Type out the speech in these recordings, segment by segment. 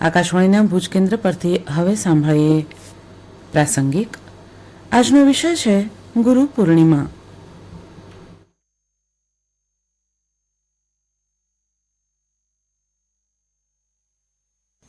આકાશવાણીના ભુજ કેન્દ્ર પરથી હવે સાંભળીએ પ્રાસંગિક. આજનો વિષય છે ગુરુ પૂર્ણિમા.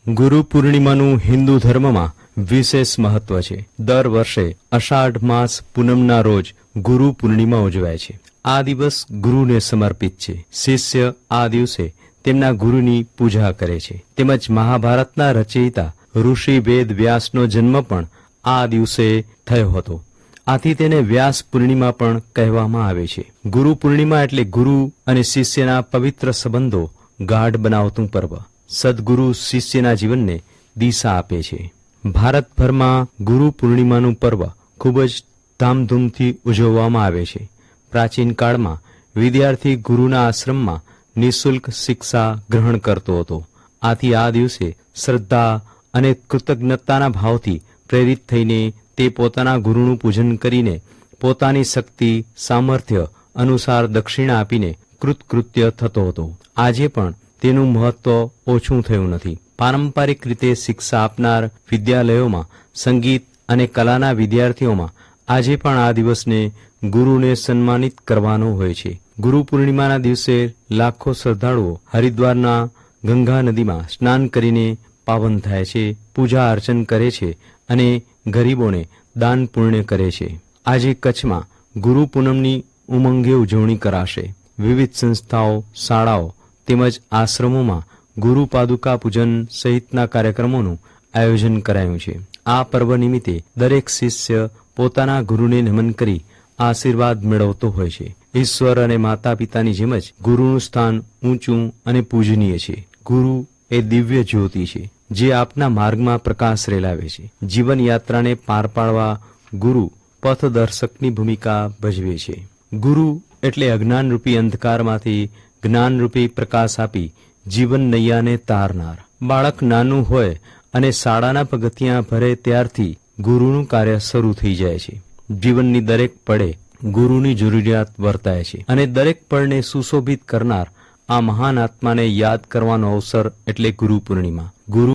ગુરુ પૂર્ણિમાનું હિન્દુ ધર્મમાં વિશેષ મહત્વ છે. દર વર્ષે અષાઢ માસ પૂનમના રોજ ગુરુ પૂર્ણિમા ઉજવાય છે. આ દિવસ ગુરુને સમર્પિત છે. શિષ્ય આ દિવસે તેમના ગુરુની પૂજા કરે છે. તેમજ મહાભારતના રચયિતા ઋષિ વેદ વ્યાસનો જન્મ પણ આ દિવસે થયો હતો. આથી તેને વ્યાસ પૂર્ણિમા પણ કહેવામાં આવે છે. ગુરુ પૂર્ણિમા એટલે ગુરુ અને શિષ્યના પવિત્ર સંબંધો ગાઢ બનાવતું પર્વ. સદગુરુ શિષ્યના જીવનને દિશા આપે છે. ભારતભરમાં ગુરુ પૂર્ણિમાનું પર્વ ખૂબ જ ધામધૂમથી ઉજવવામાં આવે છે. પ્રાચીન કાળમાં વિદ્યાર્થી ગુરુના આશ્રમમાં નિઃશુલ્ક શિક્ષા ગ્રહણ કરતો હતો. આથી આ દિવસે શ્રદ્ધા અને કૃતજ્ઞતાના ભાવથી પ્રેરિત થઈને તે પોતાના ગુરુનું પૂજન કરીને પોતાની શક્તિ સામર્થ્ય અનુસાર દક્ષિણા આપીને કૃતકૃત્ય થતો હતો. આજે પણ તેનું મહત્વ ઓછું થયું નથી. પારંપરિક રીતે શિક્ષા આપનાર વિદ્યાલયોમાં સંગીત અને કલાના વિદ્યાર્થીઓમાં આજે પણ આ દિવસને ગુરુને સન્માનિત કરવાનો હોય છે. ગુરુ પૂર્ણિમાના દિવસે લાખો શ્રદ્ધાળુઓ હરિદ્વારના ગંગા નદીમાં સ્નાન કરીને પાવન થાય છે, પૂજા અર્ચન કરે છે અને ગરીબોને દાન પુણ્ય કરે છે. આજે કચ્છમાં ગુરુ પૂનમની ઉમંગે ઉજવણી કરાશે. વિવિધ સંસ્થાઓ, શાળાઓ તેમજ આશ્રમોમાં ગુરુ પાદુકા પૂજન સહિતના કાર્યક્રમોનું આયોજન કરાયું છે. આ પર્વ નિમિત્તે દરેક શિષ્ય પોતાના ગુરુને નમન કરી આશીર્વાદ મેળવતો હોય છે. ઈશ્વર અને માતા પિતાની જેમ જ ગુરુનું સ્થાન ઊંચું અને પૂજનીય છે. ગુરુ એ દિવ્ય જ્યોતિ છે જે આપના માર્ગમાં પ્રકાશ રેલાવે છે. જીવન યાત્રાને પાર પાડવા ગુરુ પથદર્શકની ભૂમિકા ભજવે છે. ગુરુ એટલે અજ્ઞાનરૂપી અંધકારમાંથી જ્ઞાનરૂપી પ્રકાશ આપી જીવન નૈયાને તારનાર. બાળક નાનું હોય અને શાળાના પગથિયાં ભરે ત્યારથી ગુરુનું કાર્ય શરૂ થઈ જાય છે. જીવનની દરેક પળે ગુરુની જરૂરિયાત વર્તાય છે અને દરેક પળને સુશોભિત કરનાર આ મહાન આત્માને યાદ કરવાનો અવસર એટલે ગુરુ પૂર્ણિમા. ગુરુ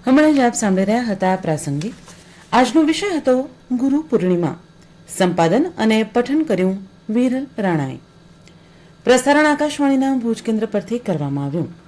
હમણાં જ આપ સાંભળી રહ્યા હતા પ્રાસંગિક. આજનો વિષય હતો ગુરુ પૂર્ણિમા. સંપાદન અને પઠન કર્યું વીર રાણાએ. પ્રસારણ આકાશવાણીના ભુજ કેન્દ્ર પરથી કરવામાં આવ્યું.